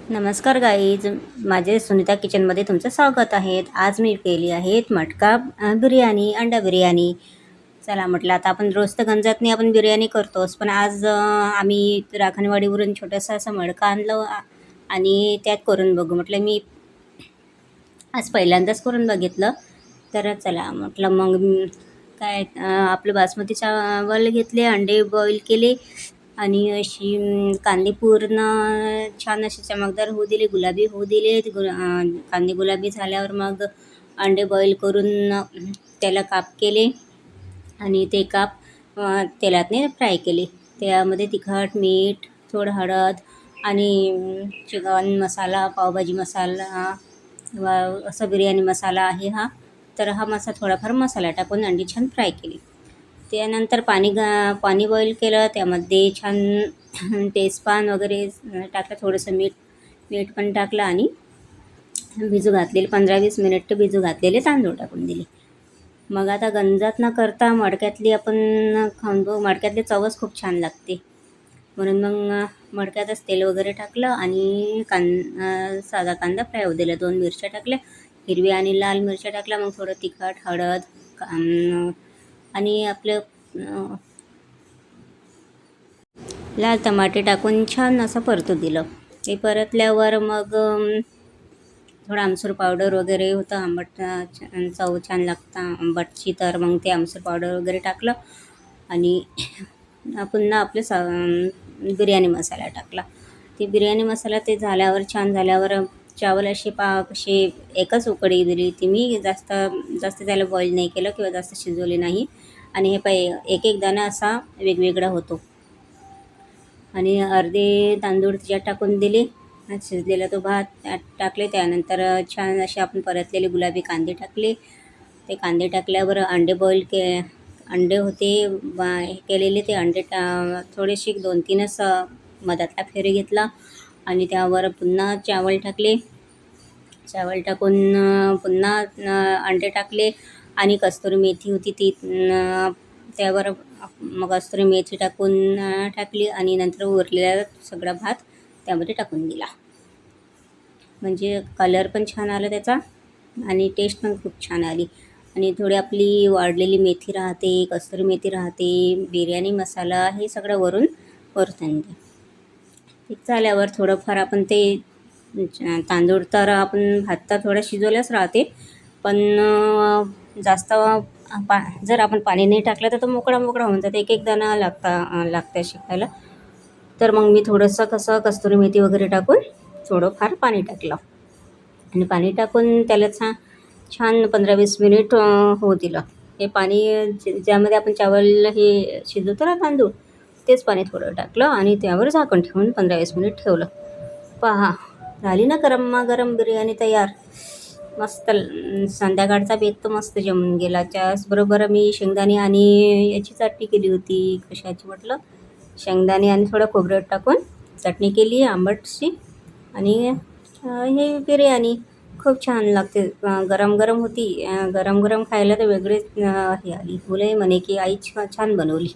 नमस्कार गाईज, माझे सुनीता किचनमध्ये तुमचं स्वागत आहे. आज मी केली आहे मटका बिर्याणी, अंडा बिर्याणी. चला म्हटलं, आता आपण रोज तर गंजातनी आपण बिर्याणी करतोच, पण आज आम्ही राखणवाडीवरून छोटंसं असं मडका आणलं आणि त्यात करून बघू म्हटलं. मी आज पहिल्यांदाच करून बघितलं. तर चला म्हटलं, मग काय आपलं बासमती चावल घेतले, अंडे बॉईल केले आणि अशी कांदे पूर्ण छान असे चमकदार होऊ दिले, गुलाबी होऊ दिले. कांदे गुलाबी झाल्यावर मग अंडे बॉईल करून त्याला काप केले आणि ते काप तेलातने फ्राय केले. त्यामध्ये तिखट, मीठ, थोडं हळद आणि चिकन मसाला, पावभाजी मसाला व असा बिर्याणी मसाला आहे हा. तर हा थोडाफार मसाला टाकून अंडी छान फ्राय केली. त्यानंतर पाणी बॉईल केलं, त्यामध्ये छान तेजपान वगैरे टाकलं, थोडंसं मीठ पण टाकलं आणि भिजू घातलेले 15-20 मिनिट भिजू घातलेले तांदूळ टाकून दिले. मग आता गंजात न करता मडक्यातली आपण खाऊन बघू. मडक्यातली चवच खूप छान लागते, म्हणून मग मडक्यातच तेल वगैरे टाकलं आणि साधा कांदा फ्राय होऊ दिला. 2 मिरच्या टाकल्या, हिरव्या आणि लाल मिरच्या टाकल्या. मग थोडं तिखट, हळद आणि आपलं लाल टमाटे टाकून छान असं परतू दिलं. ते परतल्यावर मग थोडं आमसूर पावडर वगैरे होतं, आंबट चव छान लागतं आंबटची, तर मग ते आमसूर पावडर वगैरे टाकलं आणि पुन्हा आपलं बिर्याणी मसाला टाकला. ते बिर्याणी मसाला ते झाल्यावर, छान झाल्यावर चावल असे एकच उकळी दिली ती मी. जास्त त्याला बॉईल नाही केलं किंवा जास्त शिजवले नाही. आणि हे एक दाणा असा वेगवेगळा होतो. आणि अर्धे तांदूळ त्याच्यात टाकून दिले, शिजलेला तो भात त्यात टाकले. त्यानंतर छान असे आपण परतलेले गुलाबी कांदे टाकले. ते कांदे टाकल्यावर अंडे होते हे केलेले, ते अंडे थोडेसे 2-3च मधातला फेरी घेतला आणि त्यावर पुन्हा चावल टाकले. चावल टाकून पुन्हा अंडे टाकले आणि कस्तुरी मेथी होती ती त्यावर मग कस्तुरी मेथी टाकली आणि नंतर उरलेला सगळा भात त्यामध्ये टाकून दिला. म्हणजे कलर पण छान आला त्याचा आणि टेस्ट पण खूप छान आली. आणि थोडी आपली वाळलेली मेथी राहते, कस्तुरी मेथी राहते, बिर्याणी मसाला, हे सगळं वरून परतून द्या. ते झाल्यावर थोडंफार आपण ते तांदूळ, तर आपण भात तर थोडा शिजवल्याच राहते, पण जास्त जर आपण पाणी नाही टाकलं तर तो मोकळा होऊन जाते. एक दाणा लागतं शिकायला. तर मग मी थोडंसं कस्तुरी मेथी वगैरे टाकून थोडंफार पाणी टाकलं आणि पाणी टाकून त्याला छान 15-20 मिनिट होऊ दिलं. हे पाणी ज्यामध्ये आपण चावल हे शिजवतो ना तांदूळ, तेच पाणी थोडं टाकलं आणि त्यावर झाकण ठेवून 15-20 मिनिट ठेवलं. पहा, झाली ना गरम बिर्याणी तयार. मस्त. संध्याकाळचा बेत तर मस्त जमून गेला. त्याचबरोबर मी शेंगदाणे आणि याची चटणी केली होती. कशाची म्हटलं, शेंगदाणे आणि थोडं खोबरं टाकून चटणी केली आंबटशी. आणि हे बिर्याणी खूप छान लागते. गरम होती. गरम खायला तर वेगळीच हे आली. मुले म्हणे की आई छान बनवली.